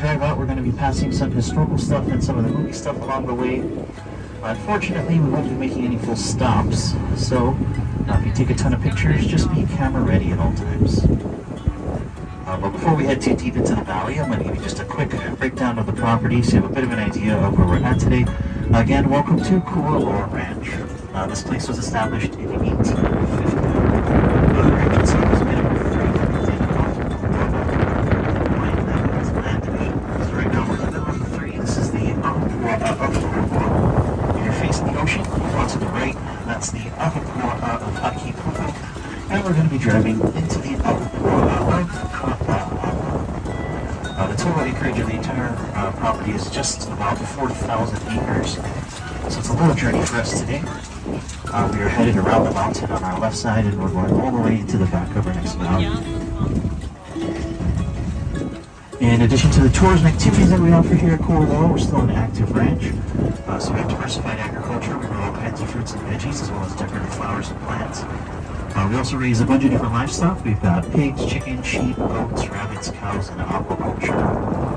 Drive out, we're going to be passing some historical stuff and some of the movie stuff along the way. Unfortunately, we won't be making any full stops, so if you take a ton of pictures, just be camera ready at all times. But before we head too deep into the valley, I'm going to give you just a quick breakdown of the property so you have a bit of an idea of where we're at today. Again, welcome to Kualoa Ranch. This place was established in 1850. The ranch itself is made up of 3 land division. So right now we're in the middle of the 3. This is the Kualoa. If you're facing the ocean, on to the right, that's the Kualoa of Akipuku. And we're going to be driving into the Kualoa of Kualoa. The total acreage of the entire property is just about 4,000 acres. So it's a little journey for us today. We are headed around the mountain on our left side, and we're going all the way to the back of our next valley. In addition to the tours and activities that we offer here at Kualoa, we're still an active ranch. So we have diversified agriculture. We grow all kinds of fruits and veggies, as well as decorative flowers and plants. We also raise a bunch of different livestock. We've got pigs, chickens, sheep, goats, rabbits, cows, and aquaculture.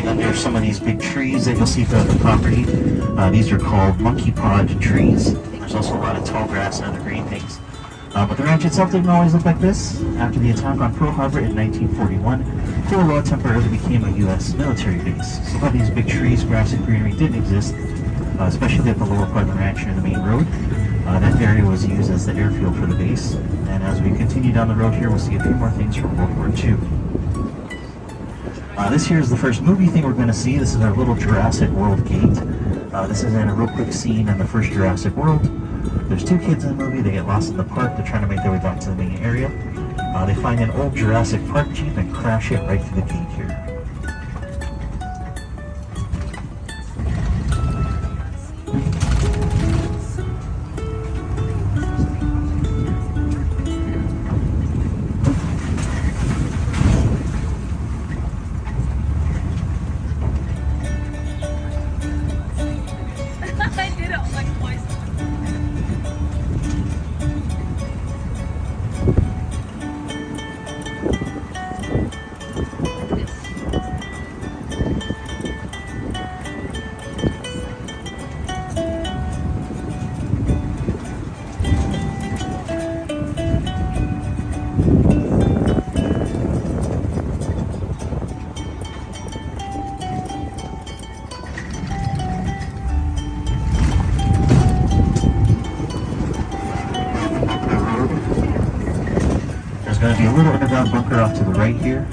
Under some of these big trees that you'll see throughout the property. These are called monkey pod trees. There's also a lot of tall grass and other green things. But the ranch itself didn't always look like this. After the attack on Pearl Harbor in 1941, Kualoa temporarily became a U.S. military base. So a lot of these big trees, grass, and greenery didn't exist, especially at the lower part of the ranch near the main road. That area was used as the airfield for the base. And as we continue down the road here, we'll see a few more things from World War II. This here is the first movie thing we're going to see. This is our little Jurassic World gate. This is in a real quick scene in the first Jurassic World. There's 2 kids in the movie. They get lost in the park. They're trying to make their way back to the main area. They find an old Jurassic Park Jeep and crash it right through the gate here. There's going to be a little underground bunker off to the right here,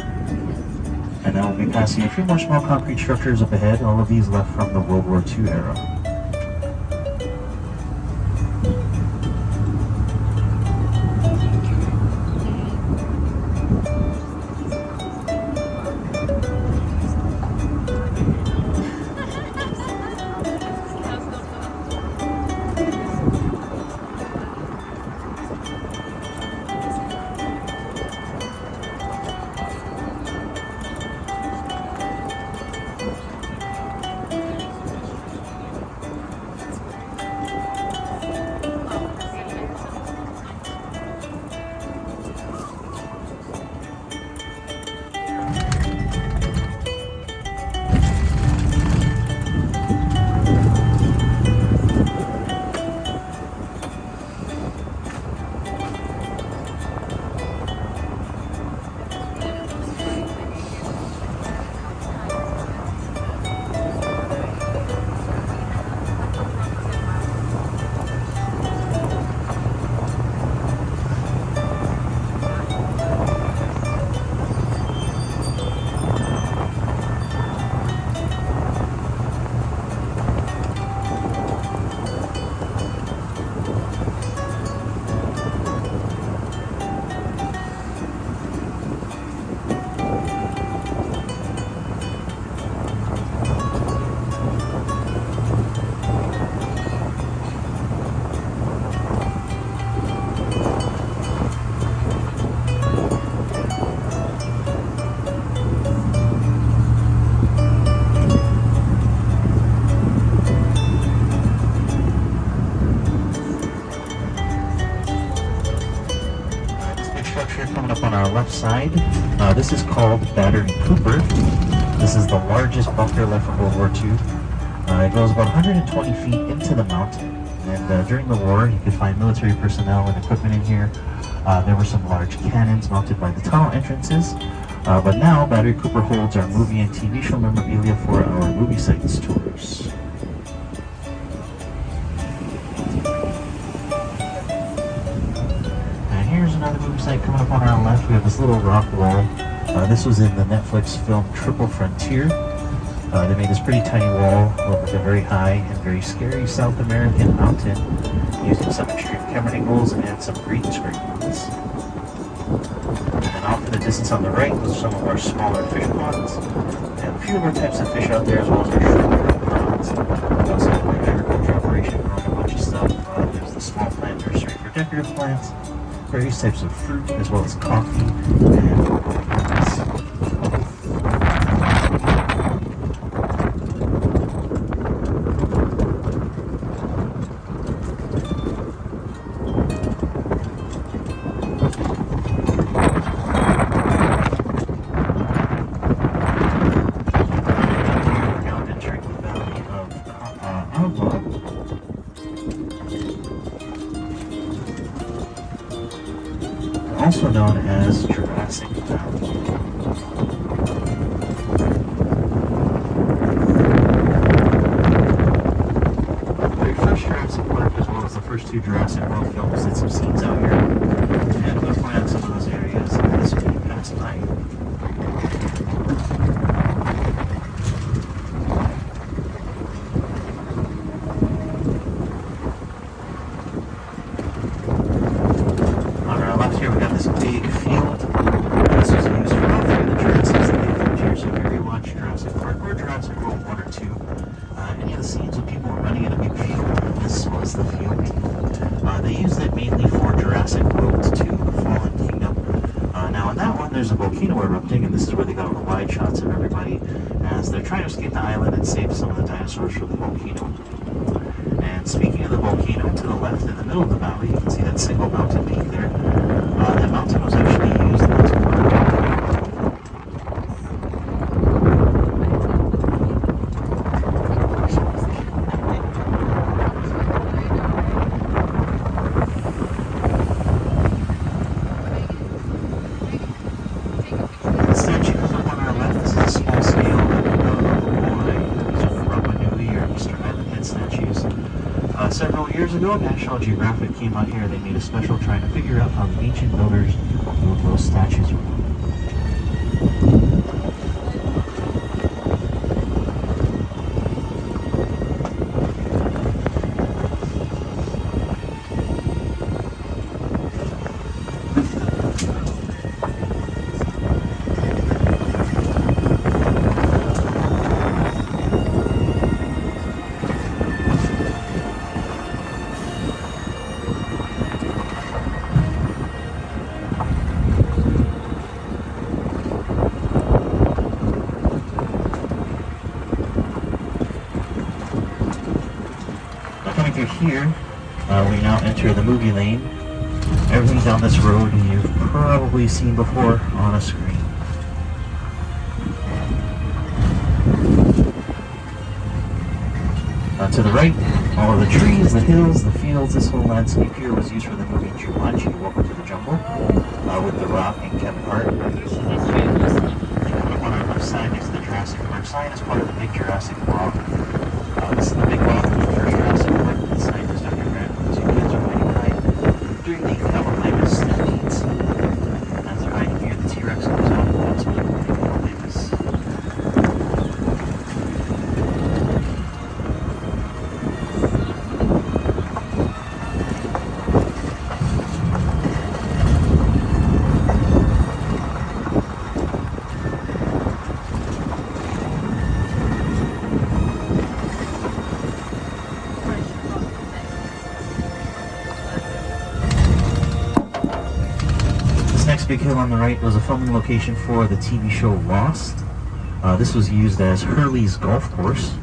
and then we'll be passing a few more small concrete structures up ahead, all of these left from the World War II era. side. This is called Battery Cooper. This is the largest bunker left from World War II. It goes about 120 feet into the mountain. And during the war, you could find military personnel and equipment in here. There were some large cannons mounted by the tunnel entrances. But now, Battery Cooper holds our movie and TV show memorabilia for our movie sites tours. And here's another movie site coming up on our left. We have this little rock wall. This was in the Netflix film Triple Frontier. They made this pretty tiny wall with a very high and very scary South American mountain using some extreme camera angles and some green screen mounts. And off in the distance on the right was some of our smaller fish ponds. And a few of our types of fish out there, as well as our shrimp ponds. We also have an agriculture operation growing a bunch of stuff. There's the small plant nursery for decorative plants, various types of fruit, as well as coffee and bananas. Also known as Jurassic Valley. The very first Jurassic Park, as well as the first two Jurassic World films, did some scenes out here. And we'll point out some of those areas as we pass by. There's a volcano erupting, and this is where they got all the wide shots of everybody as they're trying to escape the island and save some of the dinosaurs from the volcano. And speaking of the volcano, to the left in the middle of the valley, you can see that single mountain peak there. That mountain was actually used as part of several years ago, National Geographic came out here. They made a special trying to figure out how the ancient builders built those statues were. Here, we now enter the movie lane. Everything down this road you've probably seen before on a screen. To the right, all of the trees, the hills, the fields, this whole landscape here was used for the movie Jumanji, Welcome to the Jungle, with The Rock and Kevin Hart. On our left side next to the Jurassic Park sign is part of the big Jurassic Walk. This is the big walk of the first Jurassic Park. The sign is underground. Two kids are hiding behind during the Calamagus stampedes. As they're hiding here, the T-Rex goes out and walks with the Calamagus. Big hill on the right was a filming location for the TV show Lost. This was used as Hurley's golf course.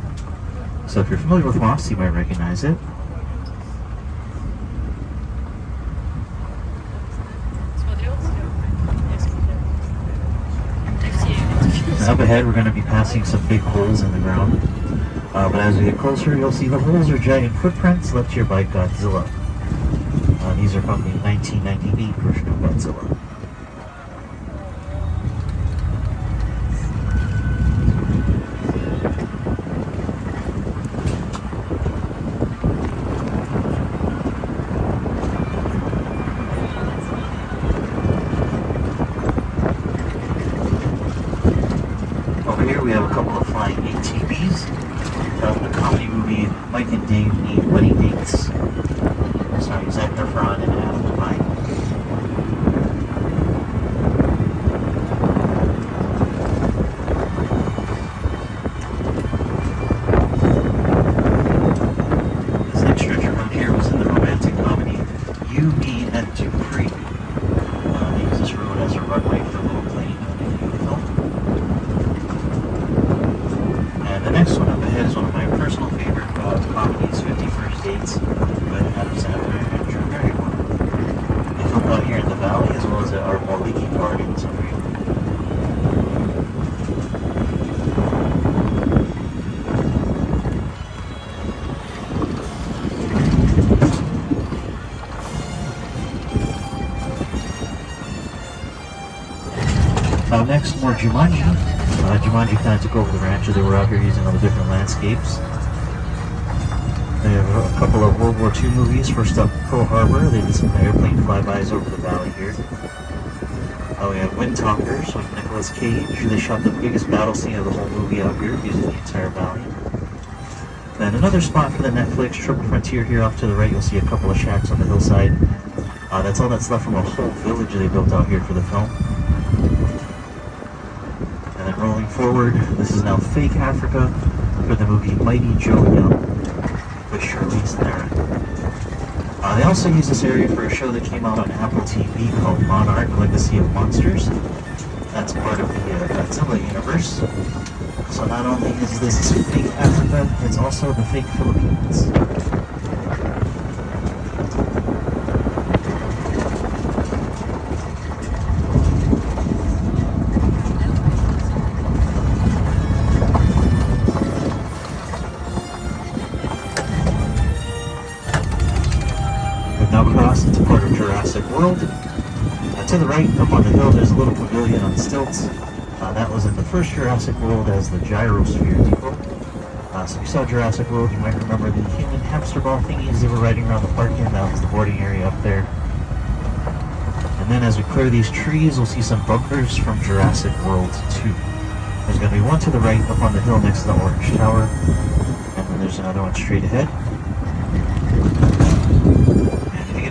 So if you're familiar with Lost, you might recognize it. Up ahead, we're going to be passing some big holes in the ground. But as we get closer, you'll see the holes are giant footprints left here by Godzilla. These are from the 1998 version of Godzilla. Over here we have a couple of flying ATVs. From the comedy movie Mike and Dave Need Wedding Dates. Sorry, Zac Efron and Adam Devine. This next stretch of road here was in the romantic comedy You, Me, and Dupree. They use this road as a runway for a little plane in the film. And the next one up ahead is one of my personal favorite comedies, 50 First Dates, with Adam Sandler and Drew Barrymore. They filmed out here in the valley as well as at our more leaky part in Sunbury. Next, more Jumanji. Jumanji kind of took over the ranch as they were out here using all the different landscapes. They have a couple of World War II movies. First up, Pearl Harbor. They did some airplane flybys over the valley here. We have Wind Talkers with Nicolas Cage. They shot the biggest battle scene of the whole movie out here using the entire valley. Then another spot for the Netflix Triple Frontier here off to the right. You'll see a couple of shacks on the hillside. That's all that's left from a whole village they built out here for the film. And then rolling forward, this is now fake Africa for the movie Mighty Joe Young with Charlize Theron. They also use this area for a show that came out on Apple TV called Monarch: Legacy of Monsters. That's part of the Godzilla universe. So not only is this fake Africa, it's also the fake Philippines. Now crossed into part of Jurassic World. To the right, up on the hill, there's a little pavilion on stilts. That was in the first Jurassic World as the Gyrosphere Depot. So if you saw Jurassic World, you might remember the human hamster ball thingies they were riding around the park in. That was the boarding area up there. And then as we clear these trees, we'll see some bunkers from Jurassic World 2. There's going to be one to the right up on the hill next to the Orange Tower. And then there's another one straight ahead.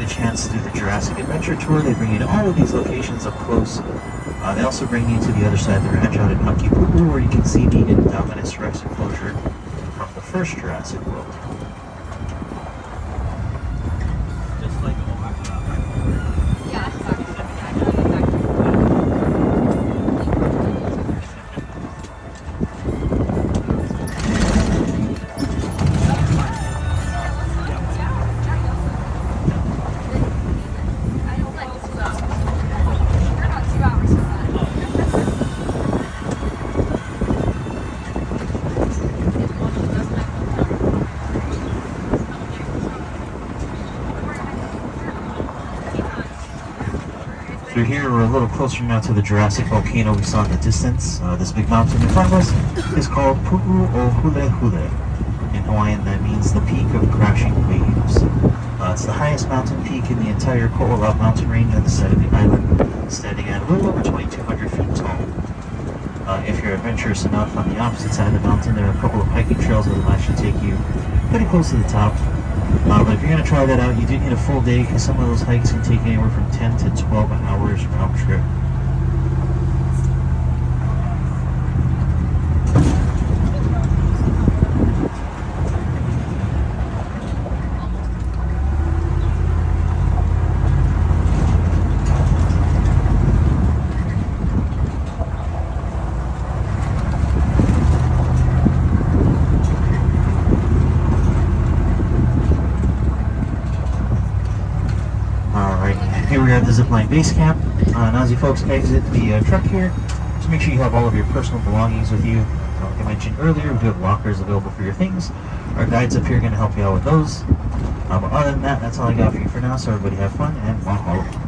Chance to do the Jurassic Adventure Tour. They bring you to all of these locations up close. They also bring you to the other side of the ranch out at Monkey Poo, where you can see the Indominus Rex enclosure from the first Jurassic World. Just like through here, we're a little closer now to the Jurassic volcano we saw in the distance. This big mountain in front of us is called Pu'u o Hule Hule. In Hawaiian, that means the peak of crashing waves. It's the highest mountain peak in the entire Kualoa mountain range on the side of the island, standing at a little over 2,200 feet tall. If you're adventurous enough, on the opposite side of the mountain, there are a couple of hiking trails that will actually take you pretty close to the top. But if you're going to try that out, you do need a full day because some of those hikes can take anywhere from 10 to 12 hours round trip. Here we are at the zipline base camp. Now as you folks exit the truck here, just make sure you have all of your personal belongings with you. Like I mentioned earlier, we do have lockers available for your things. Our guides up here are going to help you out with those. But other than that, that's all I got for you for now. So everybody have fun and mahalo.